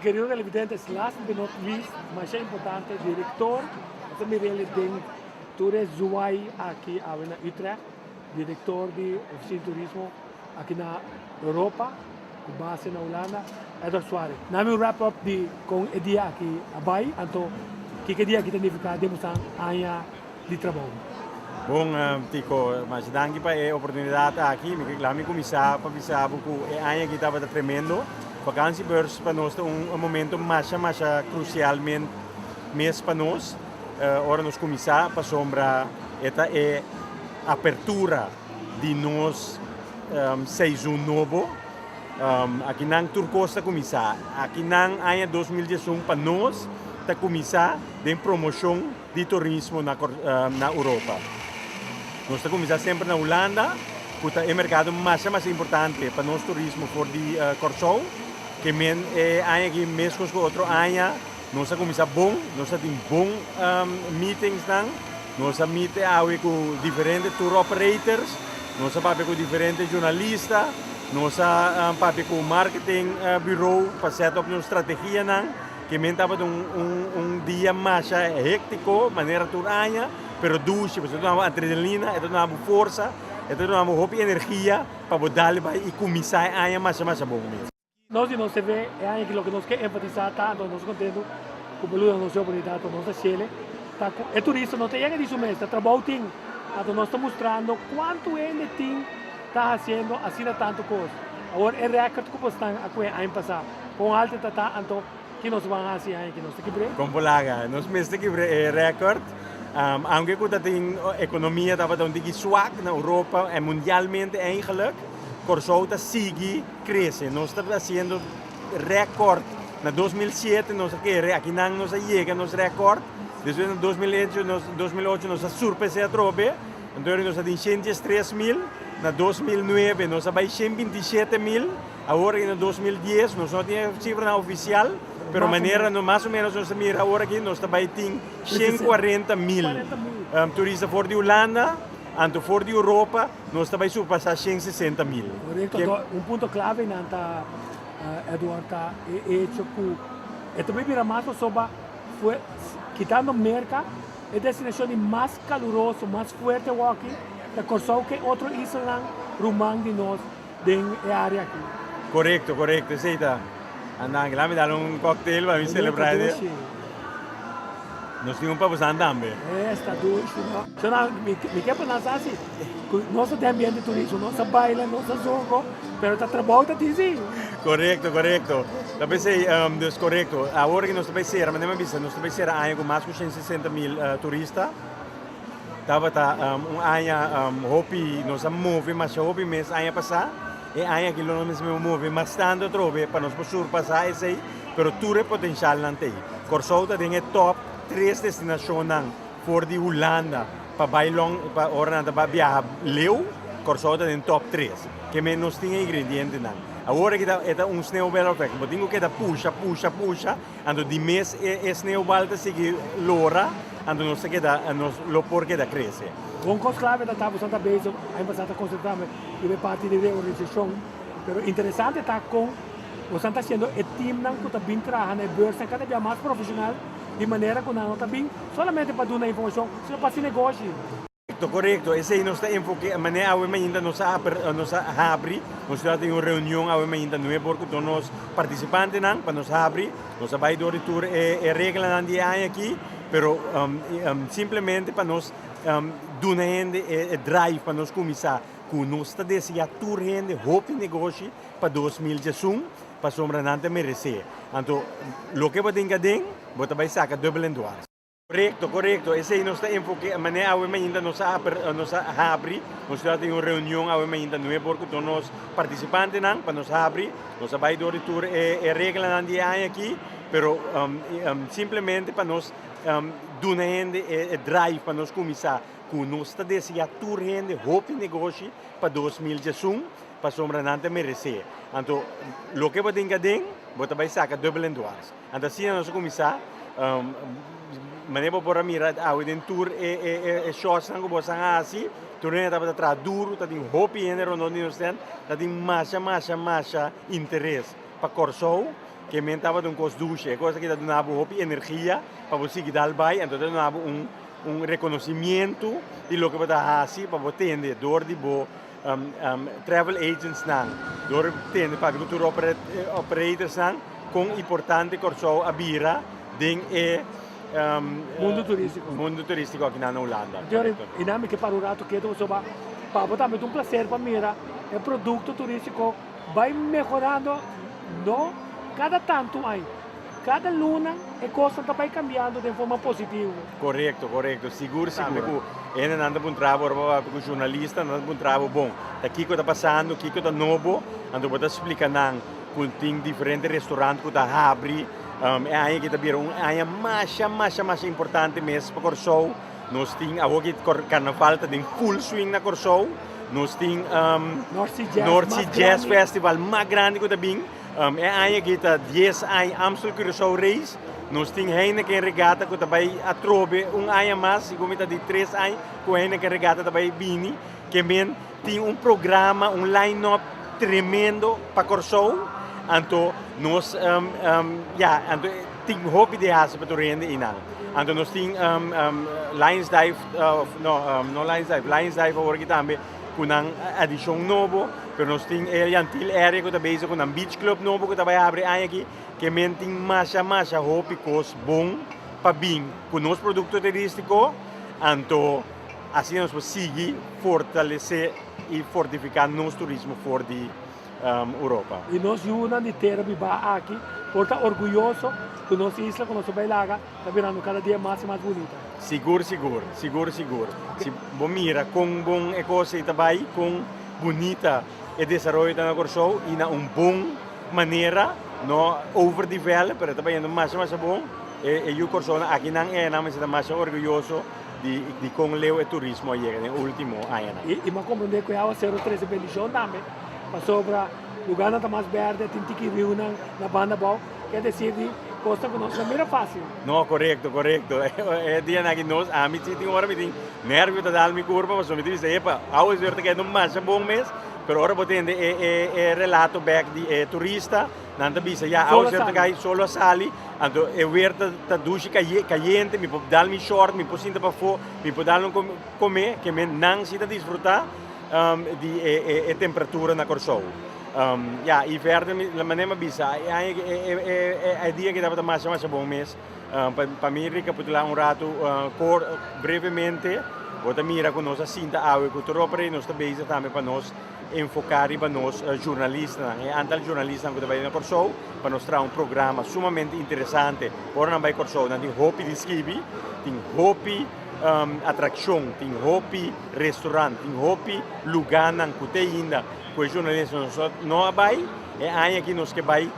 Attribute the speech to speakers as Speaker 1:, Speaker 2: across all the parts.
Speaker 1: querido televidentes, last but not least, mas é importante, diretor, eu me tem Tour Zuai aqui na Utrecht, diretor de oficina de turismo aqui na Europa, com base na Holanda, Edward Soares. Nami wrap-up com o dia aqui abai, então, que dia que tem que ficar demonstrando a de trabalho.
Speaker 2: Bom, Tico, mas danke para a oportunidade aqui, me começar para avisar que o ano que estava tremendo. Vakantiebeurs para nós momento mais crucialmente mês para nós. Ora nos começar para sombra esta é apertura de nós seizoen novo. Aqui na Turcosta começar, aqui na ano 2021 para nós está começar de promoção de turismo na Europa. Nós está começar sempre na Holanda, que é o mercado mais importante para nós turismo for de Corsou. Que ano que mês com outro ano nós começar bom, nós temos bom meetings dan, nós meet com diferentes tour operators, nós com diferentes jornalistas, nós com marketing bureau para set up uma estratégia dan, que estava dia mais hectico, maneira tour ano, pero duche, porque nós adrenalina, nós força, nós hope energia para poder e começar ano mais bom mesmo.
Speaker 1: Nós não se vê, é aí que nós queremos enfatizar, tá? Nós contentes, como Lula nos deu a oportunidade, nós Chile, tá? É turista, não tem isso mesmo, está trabalhando, então nós estamos mostrando quanto ele tem, está fazendo, assina tanto coisa. Agora, é recorde que estão aqui ano passado, com alta tá, então, que nós vamos fazer aí, que nós temos que ver?
Speaker 2: Com Polaga, nós mesmos temos que ver recorde, aunque que tem economia, estava tão swak na Europa, e mundialmente eigenlijk, Corsou sigue crescendo, nós estamos fazendo recorde. Na 2007 nós aqui não nós chega nos recorde, depois em 2008 nós surpassamos a trobe, então nós temos 103 mil, na 2009 nós temos 127 mil, agora em 2010 nós não temos cifra oficial, pero maneira mais ou menos nós mira agora aqui nós temos 140 mil turistas fora de Holanda. Anto fora de Europa, nós também surpassamos 160 mil.
Speaker 1: Correto. Ponto clave nanta Eduardo é que também vira mais sobre foi quitando merca é destinação mais caloroso, mais forte aqui da Corsou que outro isla rumang de nós de área aqui.
Speaker 2: Correto, aceita. Andando lá me dar cocktail para me celebrar. Nós tínhamos para você andar também.
Speaker 1: Está doce, não? Então, me quer pensar assim, nós temos ambiente de turismo, nós baila, nós jogo, mas está trabalhando assim.
Speaker 2: Correto. Eu pensei, correto. Agora que nós também ser, mas não vista, nós também ser ano com mais de 160 mil turistas. Estava ano hopi, nós move, mas hopi mês ano passado, e ano que nós move, mas tanto trove para nós surpassar esse aí, mas tudo é potencial não tem. Corsou tem top 3 destinações fora de Holanda para bailong para orando para viajar leu Corsou tem top 3 que menos tinha ingredientes não agora que é snowball effect mas tenho que puxa ando de mês snowball te sigue lora ando não se queda nos lo porque da cresce
Speaker 1: um coisa clave da tábua Santa Beza aí passar a concentrar e ver parte da organização pero interessante tá com o Santa sendo o time não que está bem trabalhando na bolsa cada vez mais profissional de maneira que não está bem solamente para dar informação, só para se negócio.
Speaker 2: Correto. Esse aí nós está enfoque, maneira a ainda nós abre, nós temos uma reunião ainda não é porque todos nós participantes não, para nós abrir, nós vai do tour é regra de ano aqui, pero simplesmente para nós do drive para nós começar com nós está desejando tour rende hope negócio para 2021 para sombra não te merecer. Então, o que você tem que fazer, você vai sacar double em duas. Correto. Esse aí nós está enfoque, a maneira ainda nós abre, nós temos uma reunião ainda não é porque todos nós participantes não, para nós abrir, nós vai do tour é regra de ano aqui, pero simplesmente para nós do drive para nós começar com nós está desejando tour rende hope negócio para 2021 para sombra não te merecer. Então, o que você tem que fazer, você vai sacar double em duas. Então, assim nós começar maneira para mirar a tour é shorts não como são assim, tudo é para trás duro, tá tem hope ainda não nós tem, tá tem mais interesse para Corsou, que men estava de cost douche, coisa que dá hopi energia para você que dá vai, então dá reconhecimento de lo que você faz para você entender door de bo travel agents nang, door entender para tour operators nang, com importante Corsou abira ding mundo turístico aqui na Holanda.
Speaker 1: Então, inami que para o rato que eu soba, para também um prazer para mira, o produto turístico vai melhorando, não? Cada tanto aí, cada luna a coisa vai cambiando de forma positiva.
Speaker 2: Correto, seguro. Ele anda para um trabalho como jornalista, anda para um trabalho bom. Daqui que está passando, aqui que está novo, anda para explicar não, que tem diferentes restaurantes que está abre. É aí que está vendo, é mais importante mesmo para Corsou. Nós temos agora que carnaval tem full swing na Corsou. Nós temos North Sea Jazz Festival mais grande que está bem. É aí que está 10 anos Amstel Curaçao Race. Nós temos Heineken Regata que também atrobe ano mais, e como está de 3 anos com Heineken Regata também bini, que tem programa, line-up tremendo para Corsou. Então nós temos hobby de hacer para rende inal. Então nós temos Lions Dive, Lions Dive agora que também com uma adição nova, mas nós temos Antil Area que está bezig com um beach club novo que também abre aqui, que tem mais hobby coisa bom para bem com nosso produto turístico. Então assim nós conseguimos fortalecer e fortificar nosso turismo fora de Europa.
Speaker 1: E nós juntos inteira viva aqui, porta orgulhoso que nossa isla, com nossa bailaga, está virando cada dia mais e mais bonita.
Speaker 2: Seguro. Se bom mira com bom coisa também, com bonita e desenvolvimento na Corsou e na bom maneira, não overdevelop, mas também mais bom. E o Corsou aqui não mas está mais orgulhoso de com leu e turismo aí no último ano.
Speaker 1: E mas compreender que a 013 bendição também. Sobre lugar não está mais verde, tem que ir na banda bom, quer dizer, coisa que não é fácil.
Speaker 2: Não, correto. É dia que nós, a mim tem hora me tem nervio de dar minha curva, mas eu me disse, epa, a hoje eu tenho mais bom mês, mas agora vou ter relato back de turista, não te bisa, já a hoje eu tenho solo sali, então eu ver da ducha caliente, me pode dar meu short, me pode sentar para fora, me pode dar comer, que me não se desfrutar de temperatura na Corsou. E verder, la maneira bisa, é dia que estava mais bom mês. Para mim, recapitular rato, brevemente, vou mira com nós Cinta Aue, cultura para nós também também para nós enfocar e para nós jornalistas, antal jornalistas que trabalham na Corsou, para nós trazer programa sumamente interessante. Ora não vai Corsou, não tem hopi de skibi, tem hopi atração, tem hopi restaurante, tem hopi lugar não que tem ainda. Com os jornalistas não vai, é aí que nós que vai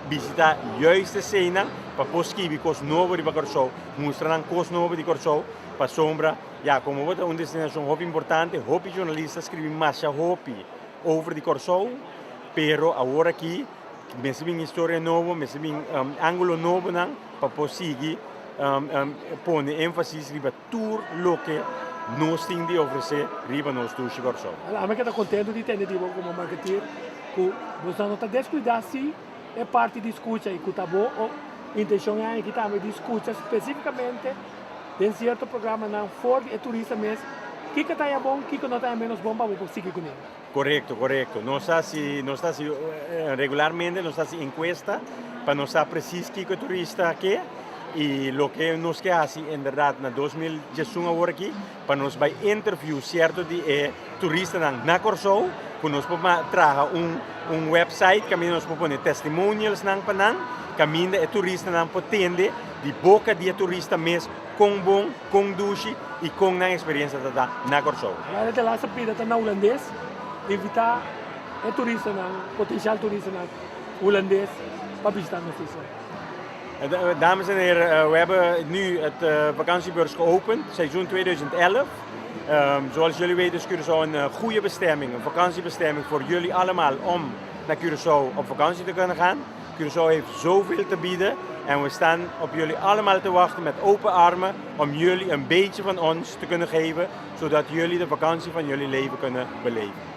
Speaker 2: visitar juiste cena para posquibi coisas novas de Corsou, mostrar coisas novas de Corsou para sombra. Como outra uma destinação hobby importante, hobby jornalista escreve mais hobby over de Corsou, pero agora aqui mesmo história nova, mesmo ângulo novo não para conseguir pôr ênfase riba tour lo que nós temos de oferecer riba nos tours de Corsou.
Speaker 1: A mim que está contente de ter como marketeer, que você não está descuidando se é parte de escuta e que está bom, a intenção é que também de escuta especificamente em certo programa não for é turista mesmo, que está bom, que não está menos bom para conseguir com ele.
Speaker 2: Correto. Nós está regularmente nós está encuesta para nós saber preciso que o turista quer. E o que nós que fazemos, em verdade, na 2018 agora aqui, para nós vai interview certo de turistas na Corsou, que nós podemos trazer website, que nós podemos pôr testimonials para nós, que turista não pode entender de boca de turista mesmo, com bom, com duche e com a experiência na Corsou.
Speaker 1: Agora, de lá, essa pida está na holandês, invitar turista, potencial turista holandês para visitar nossa isla.
Speaker 2: Dames en heren, we hebben nu het vakantiebeurs geopend, seizoen 2011. Zoals jullie weten is Curaçao een goede bestemming, een vakantiebestemming voor jullie allemaal om naar Curaçao op vakantie te kunnen gaan. Curaçao heeft zoveel te bieden en we staan op jullie allemaal te wachten met open armen om jullie een beetje van ons te kunnen geven, zodat jullie de vakantie van jullie leven kunnen beleven.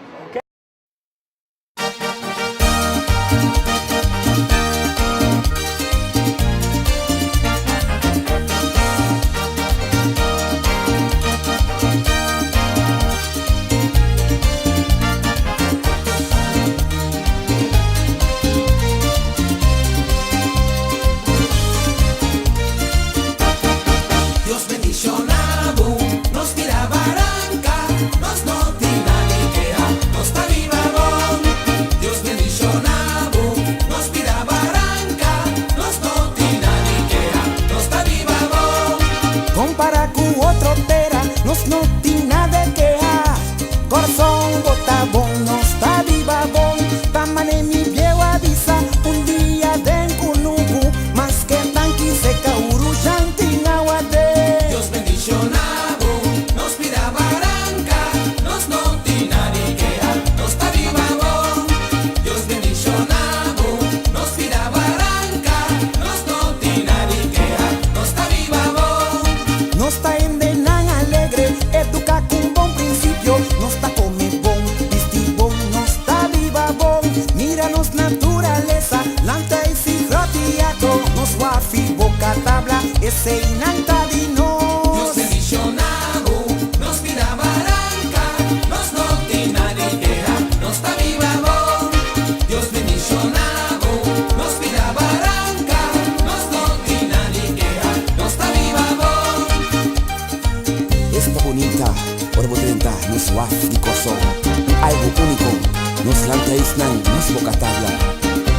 Speaker 3: nan, nos boca tabla.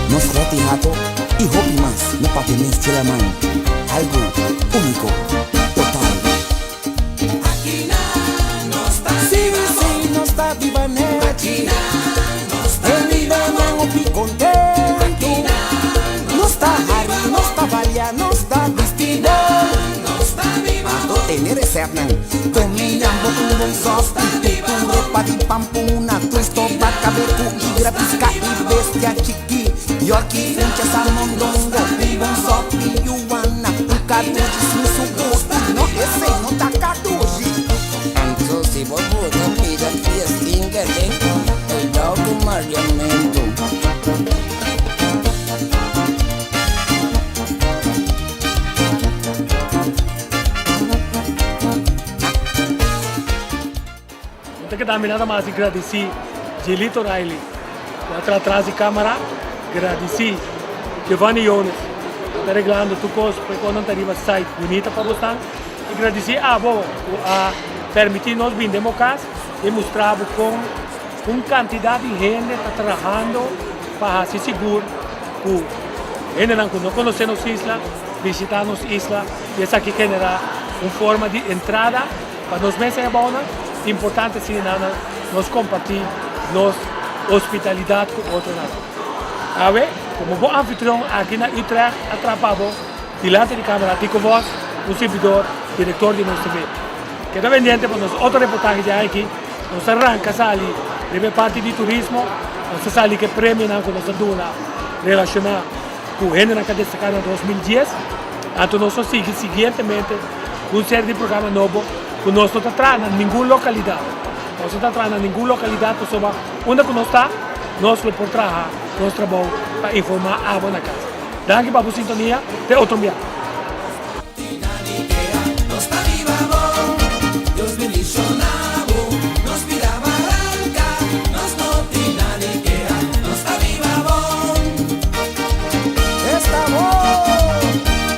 Speaker 3: Nos roti jato y hopi más, no patines chilaman. Algo único, total.
Speaker 4: Aquí no está
Speaker 3: Sí, sí, no está viva net.
Speaker 4: Aquí no está
Speaker 3: En mi no pi contento. No está Harry, no está Valia, no está Cristina.
Speaker 4: no está viva.
Speaker 3: Ando tener ese Hernán. Combinando un buen soft. Tuture pati pampuna. Twisto vaca beku y grapisca y bestia chiqui. Yo aquí funcha salmondongo. Vivo un soft y yuana. Un cartucho sin su gusto. No ese, no está cartucho. Anto si vos no pidas fiestinga lento. El dog mariamento.
Speaker 1: Tenho que dar nada mais agradecer Gilito Riley, lá atrás de câmera, agradecer Giovanni Jones, está arreglando tudo coisa para quando não arriva site bonita para você, e agradecer a a permitir nós vir casa e mostrar com uma quantidade de gente que está trabalhando para se seguro, que gente não conhece nossa isla, visitar nossa isla, e essa aqui genera uma forma de entrada para nós mesmos boa. Importante sim, nós compartilhar nossa hospitalidade com outros. A ver, como bom anfitrião aqui na Utrecht, atrapado, diante de câmera, digo vos, um servidor, diretor de nosso TV. Queda pendiente para nós outra reportagem aqui, nós arranca ali, deve parte de turismo, nós ali que prêmio não nós duna relacionado com o gente na cadeia em 2010, então nós seguintemente uma série de programas novos. Nós não estamos em nenhuma localidade. Nós não estamos em nenhuma localidade, só onde nós estamos, nós reportamos nosso trabalho para informar a boa casa. Danke para a sintonia, até outro dia.